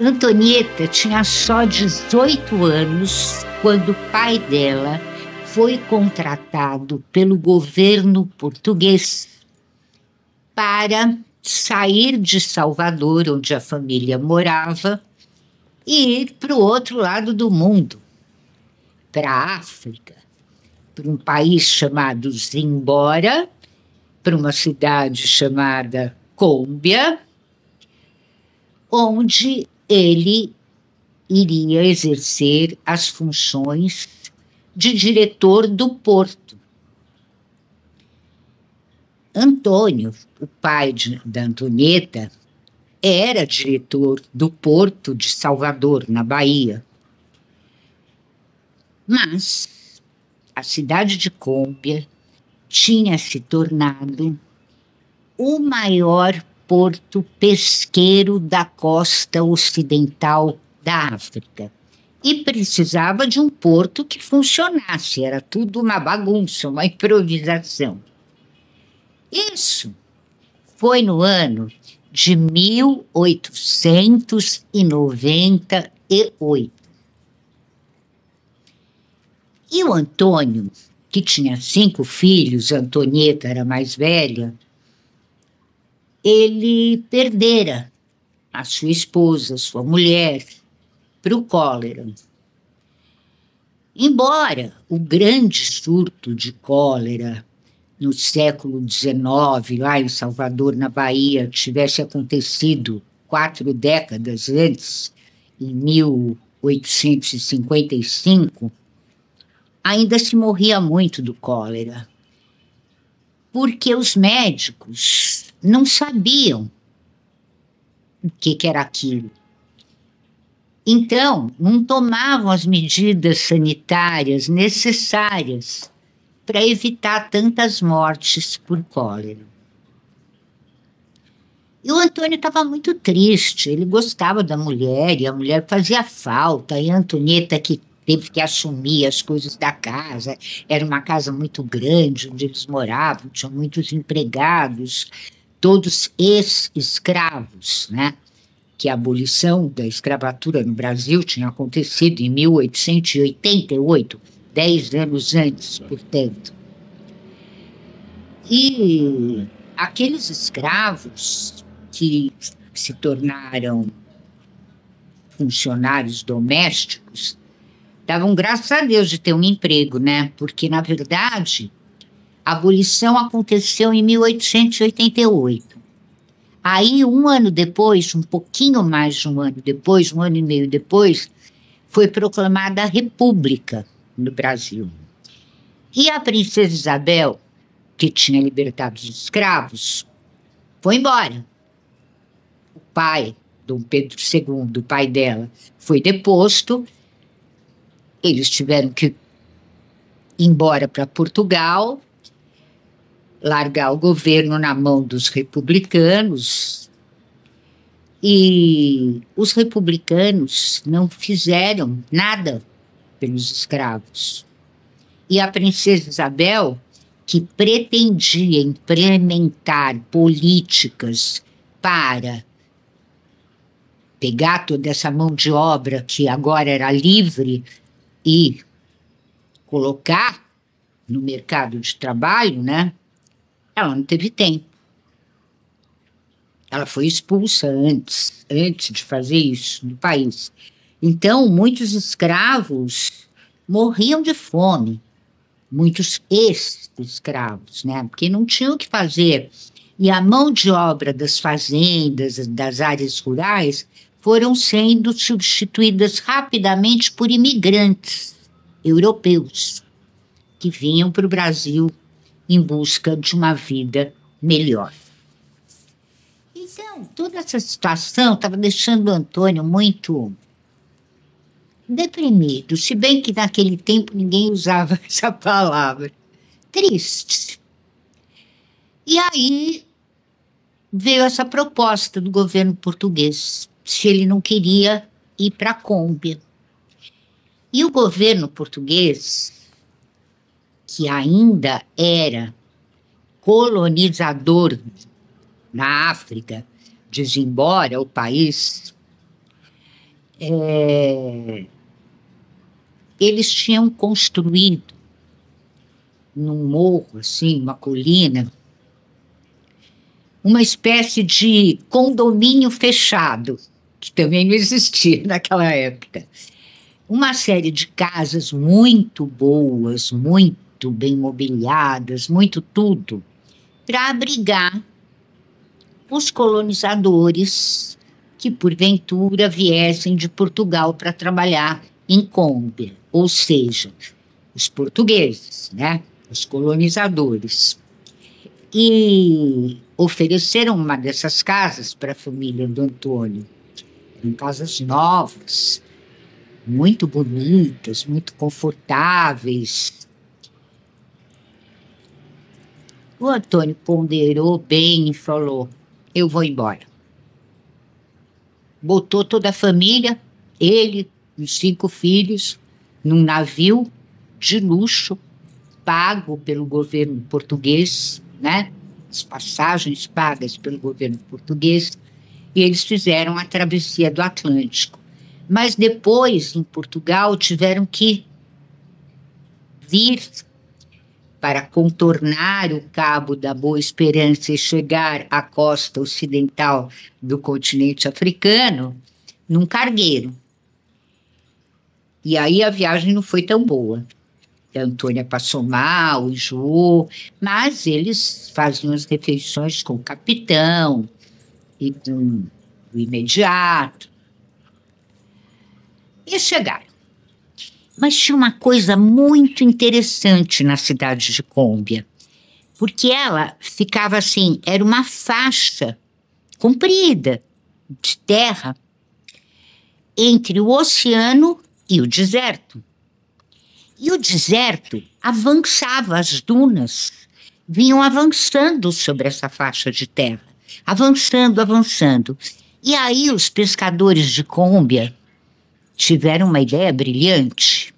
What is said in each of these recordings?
Antonieta tinha só 18 anos quando o pai dela foi contratado pelo governo português para sair de Salvador, onde a família morava, e ir para o outro lado do mundo, para a África, para um país chamado Zimbora, para uma cidade chamada Cômbia, onde ele iria exercer as funções de diretor do porto. Antônio, o pai da Antonieta, era diretor do porto de Salvador, na Bahia. Mas a cidade de Cômbia tinha se tornado o maior porto pesqueiro da costa ocidental da África e precisava de um porto que funcionasse, era tudo uma bagunça, uma improvisação. Isso foi no ano de 1898. E o Antônio, que tinha 5 filhos, a Antonieta era mais velha, ele perdera a sua esposa, sua mulher, para o cólera. Embora o grande surto de cólera no século XIX, lá em Salvador, na Bahia, tivesse acontecido 4 décadas antes, em 1855, ainda se morria muito do cólera, porque os médicos não sabiam o que era aquilo. Então, não tomavam as medidas sanitárias necessárias para evitar tantas mortes por cólera. E o Antônio estava muito triste, ele gostava da mulher, e a mulher fazia falta, e a Antonieta que teve que assumir as coisas da casa, era uma casa muito grande onde eles moravam, tinham muitos empregados, todos ex-escravos, né? Que a abolição da escravatura no Brasil tinha acontecido em 1888, 10 anos antes, portanto. E aqueles escravos que se tornaram funcionários domésticos davam graças a Deus de ter um emprego, né? Porque, na verdade, a abolição aconteceu em 1888. Aí, um ano depois, um pouquinho mais de um ano depois, 1 ano e meio depois, foi proclamada a República no Brasil. E a princesa Isabel, que tinha libertado os escravos, foi embora. O pai, Dom Pedro II, o pai dela, foi deposto. Eles tiveram que ir embora para Portugal, largar o governo na mão dos republicanos, e os republicanos não fizeram nada pelos escravos. E a princesa Isabel, que pretendia implementar políticas para pegar toda essa mão de obra que agora era livre e colocar no mercado de trabalho, né? Ela não teve tempo. Ela foi expulsa antes de fazer isso no país. Então, muitos escravos morriam de fome, muitos ex-escravos, né? Porque não tinham o que fazer. E a mão de obra das fazendas, das áreas rurais, foram sendo substituídas rapidamente por imigrantes europeus que vinham para o Brasil em busca de uma vida melhor. Então, toda essa situação estava deixando o Antônio muito deprimido, se bem que naquele tempo ninguém usava essa palavra. Triste. E aí veio essa proposta do governo português, se ele não queria ir para a Cômbia. E o governo português, que ainda era colonizador na África, de Zimbora, o país, eles tinham construído num morro, assim, uma colina, uma espécie de condomínio fechado, que também não existia naquela época. Uma série de casas muito boas, muito bem mobiliadas, muito tudo, para abrigar os colonizadores que, porventura, viessem de Portugal para trabalhar em Cômbia, ou seja, os portugueses, né? Os colonizadores. E ofereceram uma dessas casas para a família do Antônio. Eram casas novas, muito bonitas, muito confortáveis. O Antônio ponderou bem e falou: eu vou embora. Botou toda a família, ele e os 5 filhos, num navio de luxo, pago pelo governo português, né? As passagens pagas pelo governo português, e eles fizeram a travessia do Atlântico. Mas depois, em Portugal, tiveram que vir para contornar o Cabo da Boa Esperança e chegar à costa ocidental do continente africano num cargueiro. E aí a viagem não foi tão boa. A Antônia passou mal, enjoou, mas eles faziam as refeições com o capitão e com o imediato. E chegaram. Mas tinha uma coisa muito interessante na cidade de Cômbia, porque ela ficava assim, era uma faixa comprida de terra entre o oceano e o deserto. E o deserto avançava, as dunas vinham avançando sobre essa faixa de terra, avançando, avançando. E aí os pescadores de Cômbia tiveram uma ideia brilhante.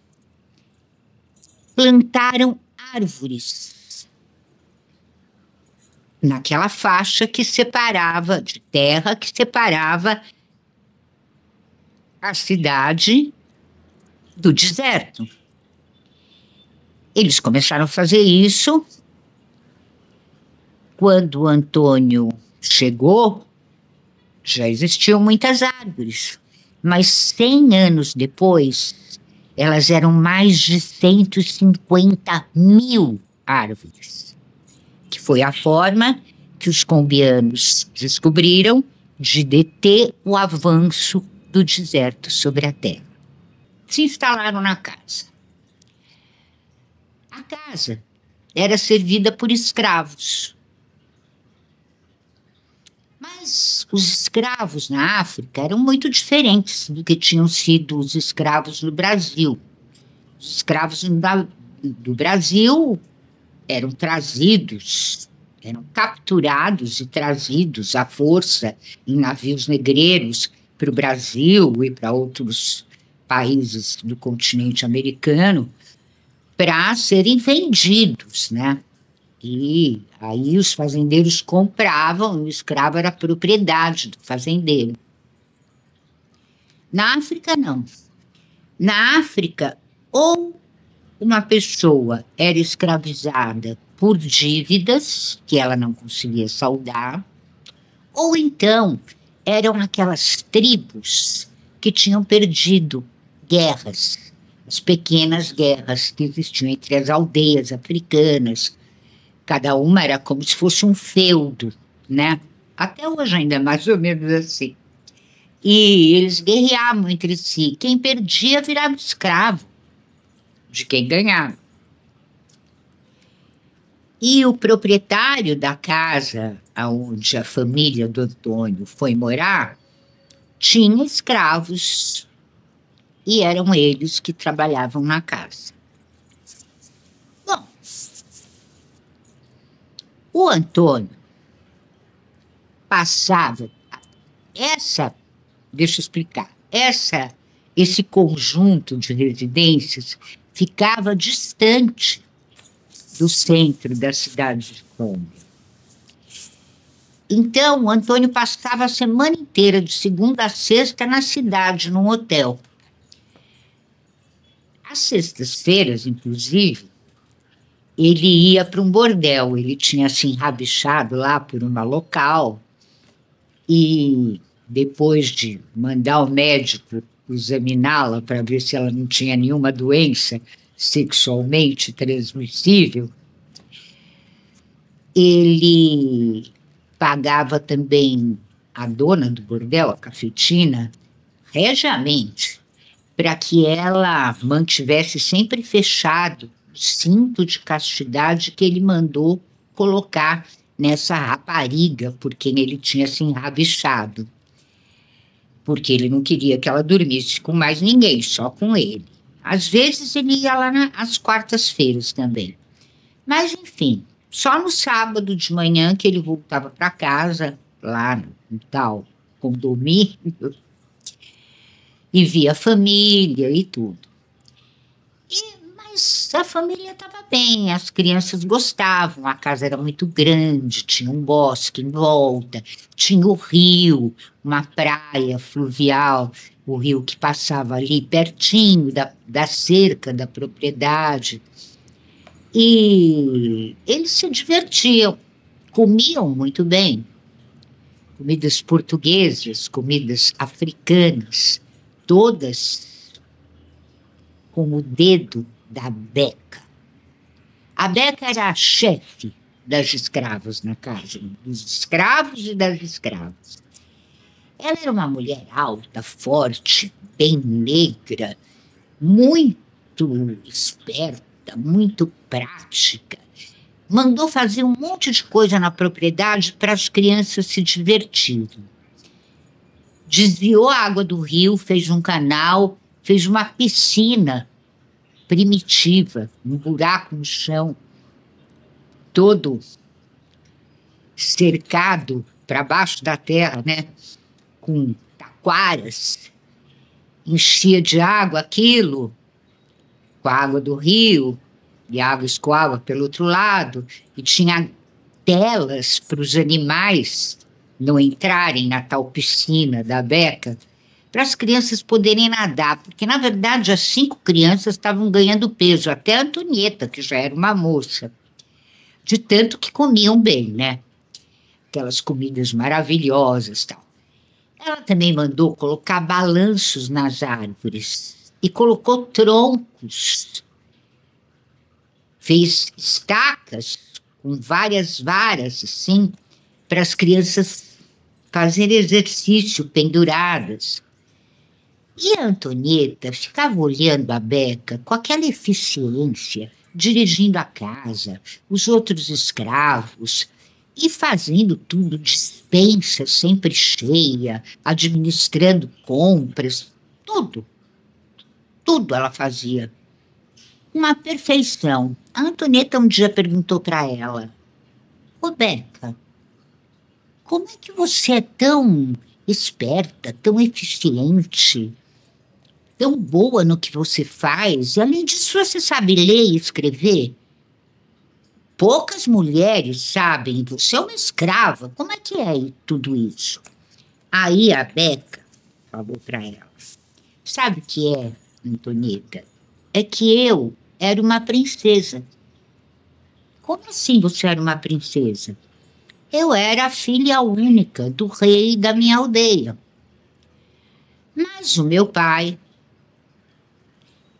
Plantaram árvores naquela faixa que separava de terra, que separava a cidade do deserto. Eles começaram a fazer isso. Quando o Antônio chegou, já existiam muitas árvores. Mas 100 anos depois, elas eram mais de 150 mil árvores, que foi a forma que os combianos descobriram de deter o avanço do deserto sobre a terra. Se instalaram na casa. A casa era servida por escravos. Mas os escravos na África eram muito diferentes do que tinham sido os escravos no Brasil. Os escravos do Brasil eram trazidos, eram capturados e trazidos à força em navios negreiros para o Brasil e para outros países do continente americano para serem vendidos, né? E aí os fazendeiros compravam, o escravo era propriedade do fazendeiro. Na África, não. Na África, ou uma pessoa era escravizada por dívidas que ela não conseguia saldar, ou então eram aquelas tribos que tinham perdido guerras, as pequenas guerras que existiam entre as aldeias africanas. Cada uma era como se fosse um feudo, né? Até hoje ainda é mais ou menos assim. E eles guerreavam entre si. Quem perdia virava escravo de quem ganhava. E o proprietário da casa onde a família do Antônio foi morar tinha escravos e eram eles que trabalhavam na casa. Bom, o Antônio passava deixa eu explicar, esse conjunto de residências ficava distante do centro da cidade de Cômbia. Então, o Antônio passava a semana inteira, de segunda a sexta, na cidade, num hotel. Às sextas-feiras, inclusive, ele ia para um bordel. Ele tinha se enrabixado lá por uma local e, depois de mandar o médico examiná-la para ver se ela não tinha nenhuma doença sexualmente transmissível, ele pagava também a dona do bordel, a cafetina, regiamente, para que ela mantivesse sempre fechado o cinto de castidade que ele mandou colocar nessa rapariga por quem ele tinha se enrabixado. Porque ele não queria que ela dormisse com mais ninguém, só com ele. Às vezes ele ia lá às quartas-feiras também. Mas, enfim, só no sábado de manhã que ele voltava para casa, lá no tal condomínio, e via a família e tudo. Mas a família estava bem, as crianças gostavam, a casa era muito grande, tinha um bosque em volta, tinha o rio, uma praia fluvial, o rio que passava ali pertinho da cerca da propriedade. E eles se divertiam, comiam muito bem. Comidas portuguesas, comidas africanas, todas com o dedo da Beca. A Beca era a chefe das escravas na casa, dos escravos e das escravas. Ela era uma mulher alta, forte, bem negra, muito esperta, muito prática. Mandou fazer um monte de coisa na propriedade para as crianças se divertirem. Desviou a água do rio, fez um canal, fez uma piscina primitiva, um buraco no chão, todo cercado para baixo da terra, né? Com taquaras, enchia de água aquilo, com a água do rio, e a água escoava pelo outro lado, e tinha telas para os animais não entrarem na tal piscina da Beca, para as crianças poderem nadar, porque, na verdade, as 5 crianças estavam ganhando peso, até a Antonieta, que já era uma moça, de tanto que comiam bem, né? Aquelas comidas maravilhosas e tal. Ela também mandou colocar balanços nas árvores e colocou troncos. Fez estacas com várias varas, assim, para as crianças fazerem exercício penduradas. E a Antonieta ficava olhando a Beca com aquela eficiência, dirigindo a casa, os outros escravos, e fazendo tudo, despensa sempre cheia, administrando compras, tudo. Tudo ela fazia. Uma perfeição. A Antonieta um dia perguntou para ela: "Ô Beca, como é que você é tão esperta, tão eficiente, tão boa no que você faz? E além disso, você sabe ler e escrever? Poucas mulheres sabem, você é uma escrava, como é que é tudo isso?" Aí a Beca falou para ela: "Sabe o que é, Antonieta? É que eu era uma princesa." "Como assim você era uma princesa?" "Eu era a filha única do rei da minha aldeia. Mas o meu pai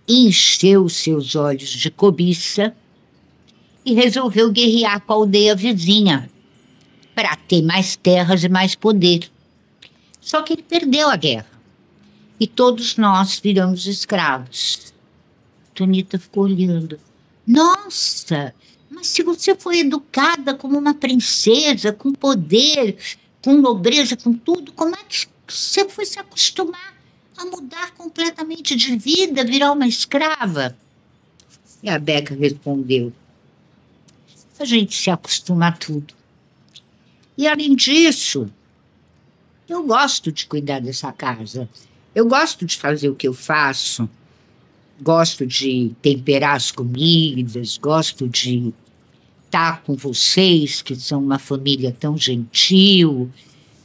encheu seus olhos de cobiça e resolveu guerrear com a aldeia vizinha para ter mais terras e mais poder. Só que ele perdeu a guerra e todos nós viramos escravos." Tonita ficou olhando. "Nossa, mas se você foi educada como uma princesa, com poder, com nobreza, com tudo, como é que você foi se acostumar a mudar completamente de vida, virar uma escrava?" E a Beca respondeu: "A gente se acostuma a tudo. E além disso, eu gosto de cuidar dessa casa. Eu gosto de fazer o que eu faço. Gosto de temperar as comidas, gosto de estar com vocês, que são uma família tão gentil,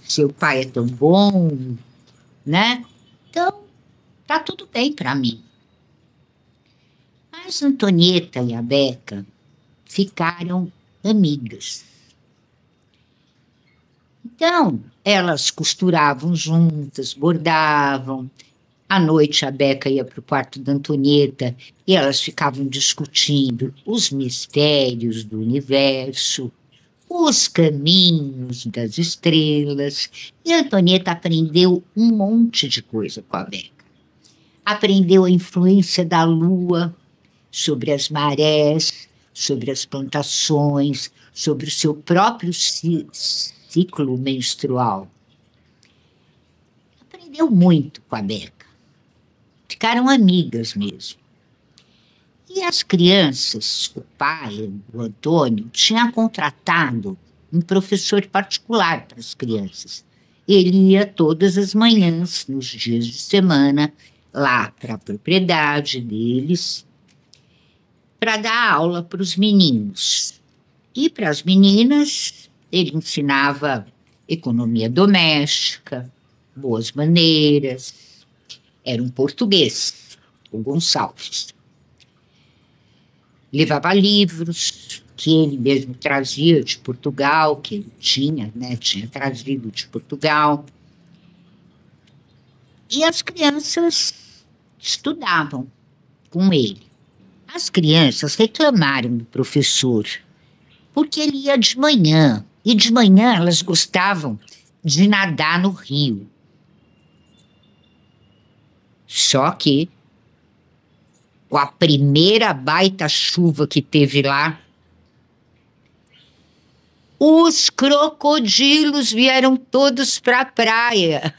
seu pai é tão bom, né? Então, tá tudo bem para mim. Mas Antonieta e a Beca ficaram amigas. Então, elas costuravam juntas, bordavam. À noite, a Beca ia para o quarto da Antonieta e elas ficavam discutindo os mistérios do universo, os caminhos das estrelas. E a Antonieta aprendeu um monte de coisa com a Beca. Aprendeu a influência da lua sobre as marés, sobre as plantações, sobre o seu próprio ciclo menstrual. Aprendeu muito com a Beca. Ficaram amigas mesmo. E as crianças, o pai, o Antônio, tinha contratado um professor particular para as crianças. Ele ia todas as manhãs, nos dias de semana, lá para a propriedade deles, para dar aula para os meninos. E para as meninas, ele ensinava economia doméstica, boas maneiras. Era um português, o Gonçalves. Levava livros que ele mesmo trazia de Portugal, que ele tinha trazido de Portugal. E as crianças estudavam com ele. As crianças reclamaram do professor, porque ele ia de manhã, e de manhã elas gostavam de nadar no rio. Só que, com a primeira baita chuva que teve lá, os crocodilos vieram todos para a praia.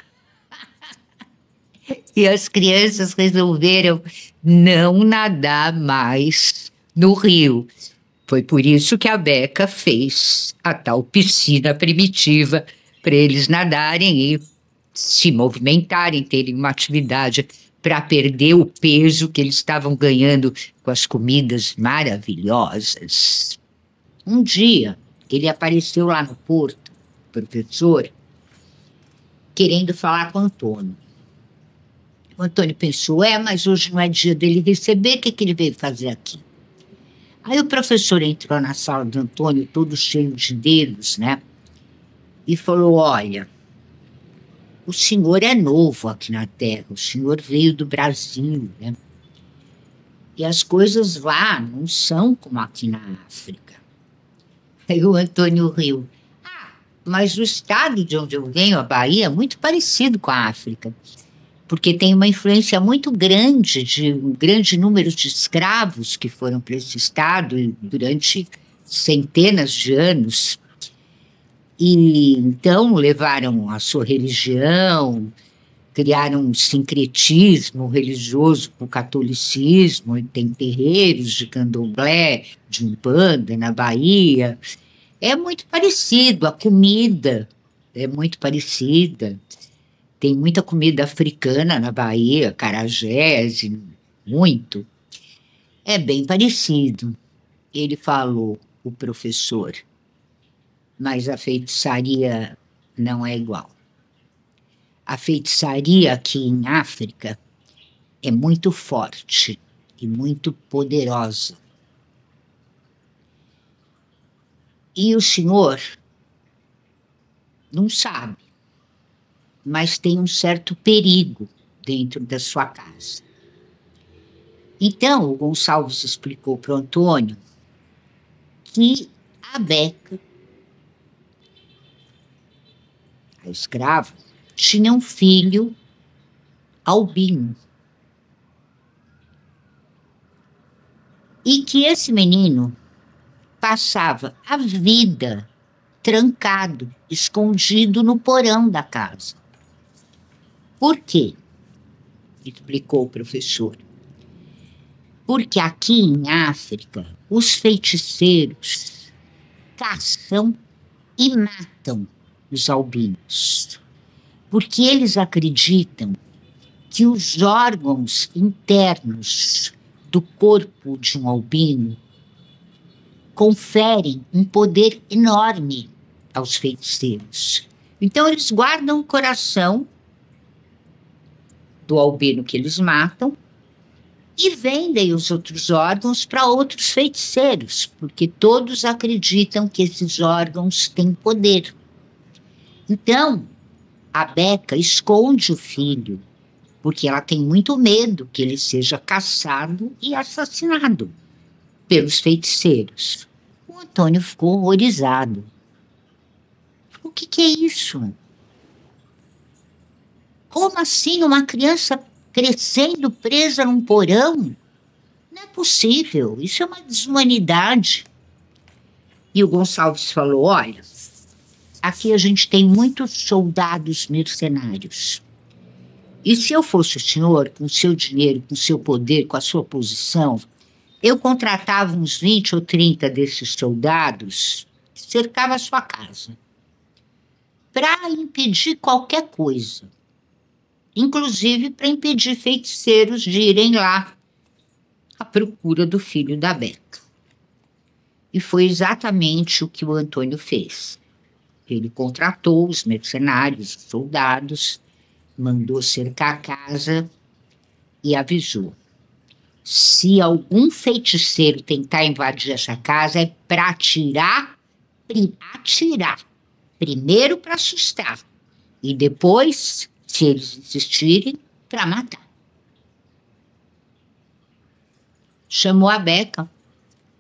E as crianças resolveram não nadar mais no rio. Foi por isso que a Beca fez a tal piscina primitiva para eles nadarem e se movimentarem, terem uma atividade para perder o peso que eles estavam ganhando com as comidas maravilhosas. Um dia, ele apareceu lá no porto, professor, querendo falar com o Antônio. O Antônio pensou, mas hoje não é dia dele receber, o que ele veio fazer aqui? Aí o professor entrou na sala do Antônio, todo cheio de dedos, né? E falou, olha, o senhor é novo aqui na Terra, o senhor veio do Brasil, né? E as coisas lá não são como aqui na África. Aí o Antônio riu. Mas o estado de onde eu venho, a Bahia, é muito parecido com a África, porque tem uma influência muito grande de um grande número de escravos que foram para esse estado durante centenas de anos. E então levaram a sua religião, criaram um sincretismo religioso com o catolicismo, e tem terreiros de candomblé, de umbanda na Bahia. É muito parecido, a comida é muito parecida. Tem muita comida africana na Bahia, acarajés, muito. É bem parecido. Ele falou, o professor, mas a feitiçaria não é igual. A feitiçaria aqui em África é muito forte e muito poderosa. E o senhor não sabe, mas tem um certo perigo dentro da sua casa. Então, o Gonçalves explicou para o Antônio que a Beca, a escrava, tinha um filho albino. E que esse menino passava a vida trancado, escondido no porão da casa. Por quê? Explicou o professor. Porque aqui em África, os feiticeiros caçam e matam os albinos. Porque eles acreditam que os órgãos internos do corpo de um albino conferem um poder enorme aos feiticeiros. Então, eles guardam o coração do albino que eles matam e vendem os outros órgãos para outros feiticeiros, porque todos acreditam que esses órgãos têm poder. Então, a Beca esconde o filho, porque ela tem muito medo que ele seja caçado e assassinado pelos feiticeiros. O Antônio ficou horrorizado. O que é isso? Como assim uma criança crescendo presa num porão? Não é possível, isso é uma desumanidade. E o Gonçalves falou, olha, aqui a gente tem muitos soldados mercenários. E se eu fosse o senhor, com o seu dinheiro, com o seu poder, com a sua posição, eu contratava uns 20 ou 30 desses soldados que cercavam a sua casa para impedir qualquer coisa. Inclusive para impedir feiticeiros de irem lá à procura do filho da Beca. E foi exatamente o que o Antônio fez. Ele contratou os mercenários, os soldados, mandou cercar a casa e avisou. Se algum feiticeiro tentar invadir essa casa, é para atirar. Primeiro para assustar e depois, se eles insistirem, para matar. Chamou a Beca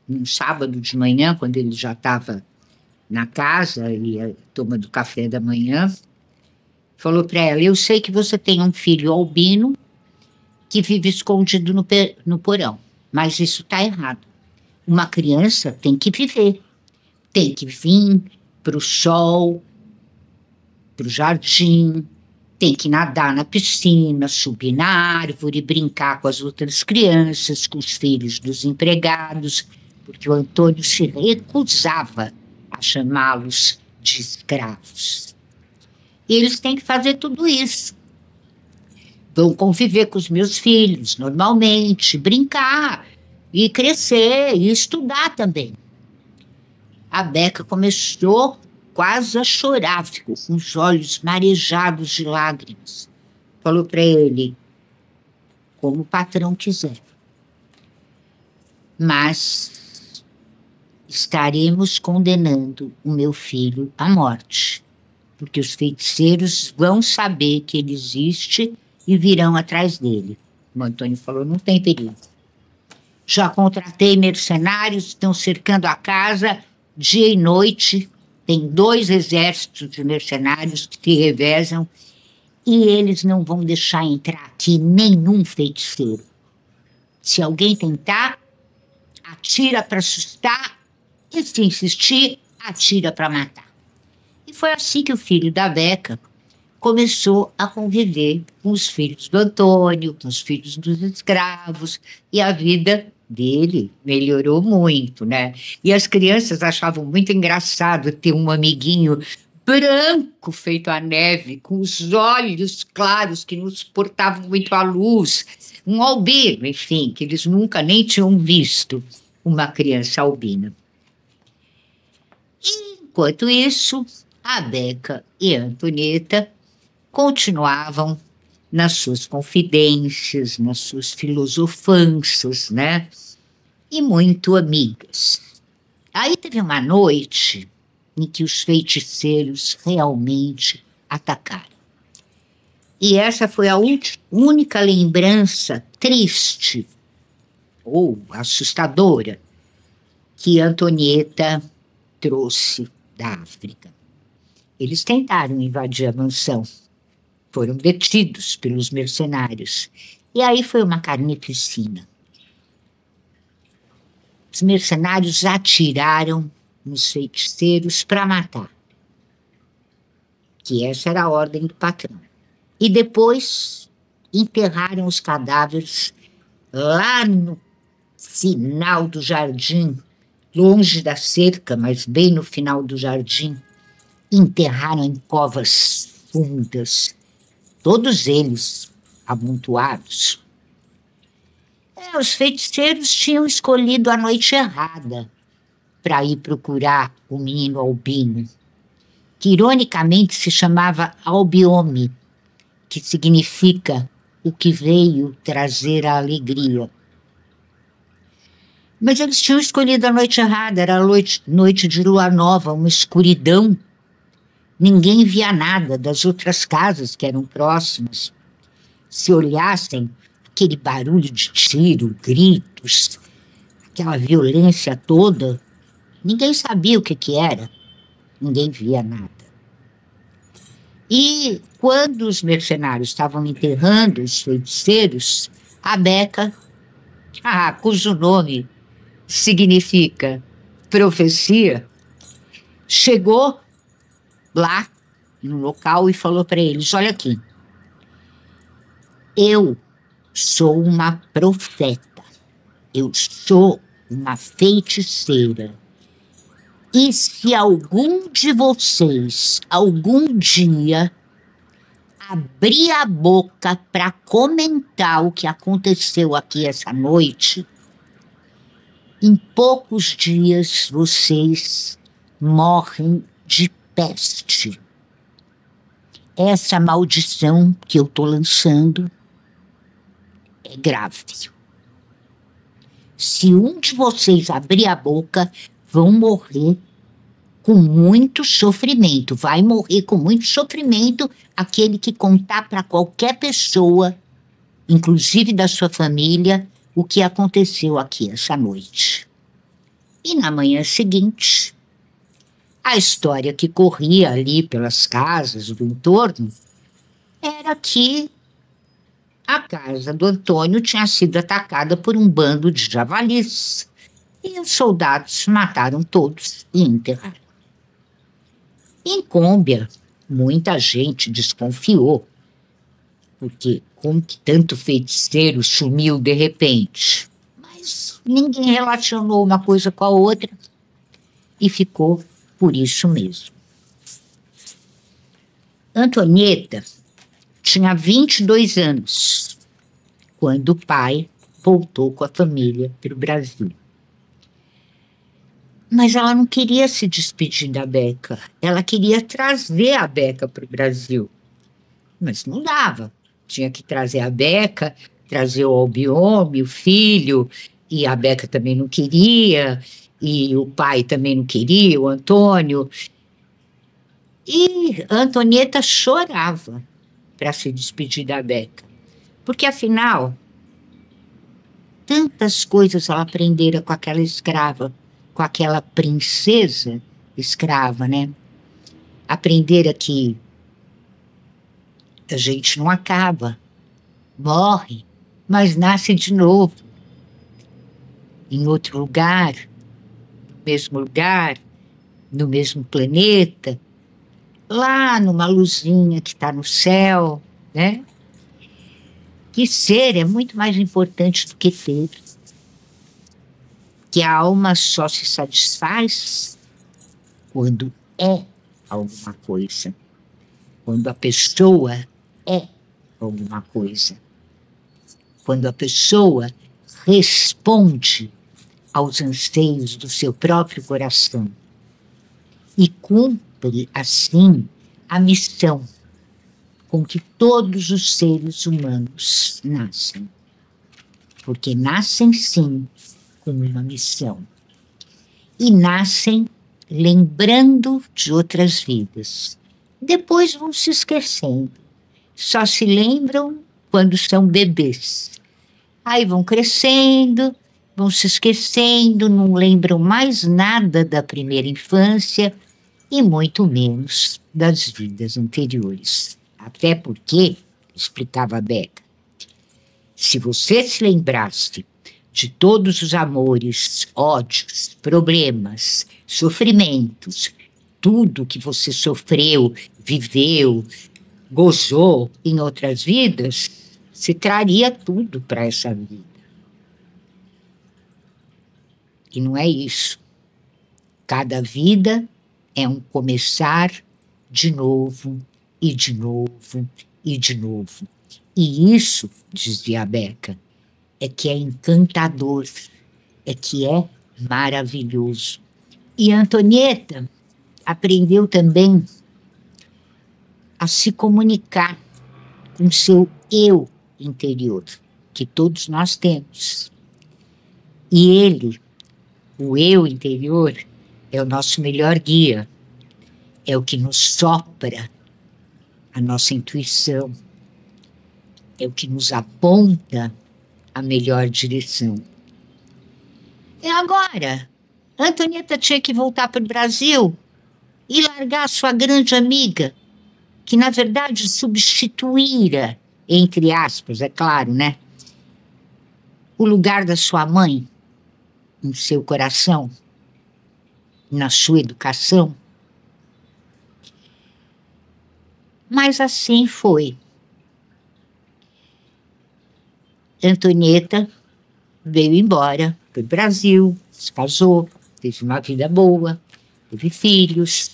num sábado de manhã, quando ele já estava na casa e tomando café da manhã, falou para ela, eu sei que você tem um filho albino que vive escondido no porão, mas isso está errado. Uma criança tem que viver, tem que vir para o sol, para o jardim, tem que nadar na piscina, subir na árvore, brincar com as outras crianças, com os filhos dos empregados, porque o Antônio se recusava a chamá-los de escravos. E eles têm que fazer tudo isso. Vão conviver com os meus filhos normalmente, brincar e crescer e estudar também. A Beca começou quase a chorar, ficou com os olhos marejados de lágrimas. Falou para ele, como o patrão quiser. Mas estaremos condenando o meu filho à morte, porque os feiticeiros vão saber que ele existe e virão atrás dele. O Antônio falou, não tem perigo. Já contratei mercenários, estão cercando a casa dia e noite. Tem 2 exércitos de mercenários que se revezam e eles não vão deixar entrar aqui nenhum feiticeiro. Se alguém tentar, atira para assustar e, se insistir, atira para matar. E foi assim que o filho da Beca começou a conviver com os filhos do Antônio, com os filhos dos escravos, e a vida dele melhorou muito, né? E as crianças achavam muito engraçado ter um amiguinho branco feito a neve, com os olhos claros que não suportavam muito a luz, um albino, enfim, que eles nunca nem tinham visto uma criança albina. Enquanto isso, a Beca e a Antonieta continuavam nas suas confidências, nas suas filosofanças, né? E muito amigas. Aí teve uma noite em que os feiticeiros realmente atacaram. E essa foi a única lembrança triste ou assustadora que Antonieta trouxe da África. Eles tentaram invadir a mansão. Foram detidos pelos mercenários. E aí foi uma carnificina. Os mercenários atiraram nos feiticeiros para matar. Que essa era a ordem do patrão. E depois enterraram os cadáveres lá no final do jardim, longe da cerca, mas bem no final do jardim. Enterraram em covas fundas. Todos eles amontoados. Os feiticeiros tinham escolhido a noite errada. para ir procurar o menino Albino, que ironicamente se chamava Albiome, que significa o que veio trazer a alegria. Mas eles tinham escolhido a noite errada, era a noite de lua nova, uma escuridão. Ninguém via nada das outras casas que eram próximas. Se olhassem, aquele barulho de tiro, gritos, aquela violência toda, ninguém sabia o que era, ninguém via nada. E quando os mercenários estavam enterrando os feiticeiros, a Beca, cujo nome significa profecia, chegou lá no local e falou para eles: olha aqui, eu sou uma profeta, eu sou uma feiticeira. E se algum de vocês, algum dia, abrir a boca para comentar o que aconteceu aqui essa noite, em poucos dias vocês morrem de peste. Essa maldição que eu estou lançando é grave. Se um de vocês abrir a boca, vão morrer com muito sofrimento. Vai morrer com muito sofrimento aquele que contar para qualquer pessoa, inclusive da sua família, o que aconteceu aqui essa noite. E na manhã seguinte, a história que corria ali pelas casas do entorno era que a casa do Antônio tinha sido atacada por um bando de javalis e os soldados mataram todos e enterraram. Em Cômbia, muita gente desconfiou, porque como que tanto feiticeiro sumiu de repente? Mas ninguém relacionou uma coisa com a outra e ficou por isso mesmo. Antonieta tinha 22 anos quando o pai voltou com a família para o Brasil. Mas ela não queria se despedir da Beca, ela queria trazer a Beca para o Brasil. Mas não dava, tinha que trazer a Beca, trazer o Albiome, o filho, e a Beca também não queria, e o pai também não queria, o Antônio. E a Antonieta chorava para se despedir da Beca, porque afinal, tantas coisas ela aprendera com aquela escrava, com aquela princesa escrava, né? Aprendera que a gente não acaba, morre, mas nasce de novo, em outro lugar, no mesmo planeta, lá numa luzinha que está no céu, né? Que ser é muito mais importante do que ter. Que a alma só se satisfaz quando é alguma coisa. Quando a pessoa é alguma coisa. Quando a pessoa responde aos anseios do seu próprio coração e cumpre, assim, a missão com que todos os seres humanos nascem. Porque nascem, sim, com uma missão. E nascem lembrando de outras vidas. Depois vão se esquecendo. Só se lembram quando são bebês. Aí vão crescendo, vão se esquecendo, não lembram mais nada da primeira infância e muito menos das vidas anteriores. Até porque, explicava a Beca, se você se lembrasse de todos os amores, ódios, problemas, sofrimentos, tudo que você sofreu, viveu, gozou em outras vidas, se traria tudo para essa vida. E não é isso. Cada vida é um começar de novo, e de novo, e de novo. E isso, dizia a Beca, é que é encantador, é que é maravilhoso. E a Antonieta aprendeu também a se comunicar com seu eu interior, que todos nós temos. E ele, o eu interior, é o nosso melhor guia, é o que nos sopra a nossa intuição, é o que nos aponta a melhor direção. E agora, Antonieta tinha que voltar para o Brasil e largar sua grande amiga, que na verdade substituíra, entre aspas, é claro, né, o lugar da sua mãe no seu coração, na sua educação. Mas assim foi. Antonieta veio embora, foi para o Brasil, se casou, teve uma vida boa, teve filhos,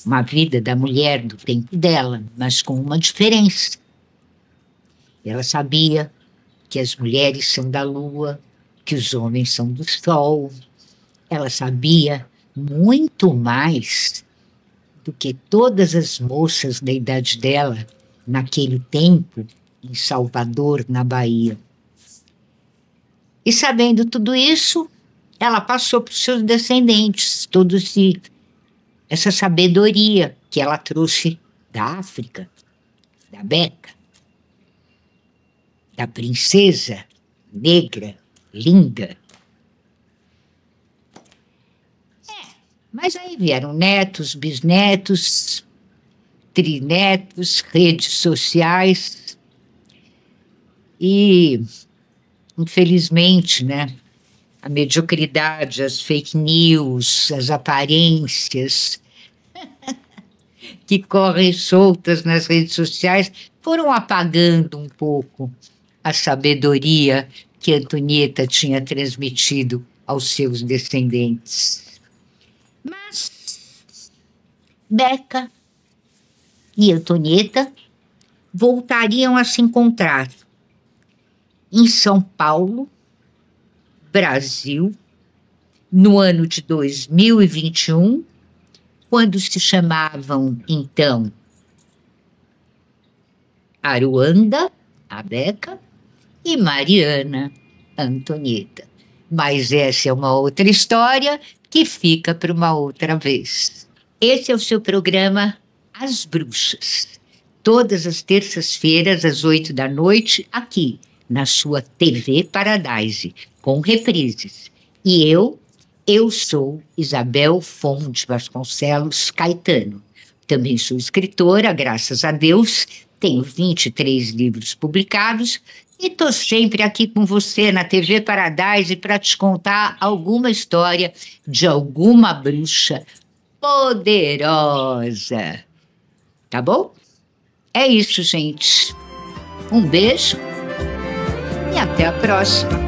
uma vida da mulher do tempo dela, mas com uma diferença. Ela sabia que as mulheres são da lua, que os homens são do sol. Ela sabia muito mais do que todas as moças da idade dela naquele tempo em Salvador, na Bahia. E sabendo tudo isso, ela passou para os seus descendentes toda essa sabedoria que ela trouxe da África, da Beca, da princesa negra, linda. Mas aí vieram netos, bisnetos, trinetos, redes sociais e, infelizmente, né, a mediocridade, as fake news, as aparências que correm soltas nas redes sociais foram apagando um pouco a sabedoria que Antonieta tinha transmitido aos seus descendentes. Mas Beca e Antonieta voltariam a se encontrar em São Paulo, Brasil, no ano de 2021, quando se chamavam, então, Aruanda, a Beca, e Mariana, a Antonieta. Mas essa é uma outra história que fica para uma outra vez. Esse é o seu programa As Bruxas. Todas as terças-feiras, às 8 da noite, aqui, na sua TV Paradise, com reprises. E eu sou Isabel Fonte Vasconcelos Caetano. Também sou escritora, graças a Deus, tenho 23 livros publicados e estou sempre aqui com você na TV Paradise para te contar alguma história de alguma bruxa poderosa. Tá bom? É isso, gente. Um beijo e até a próxima.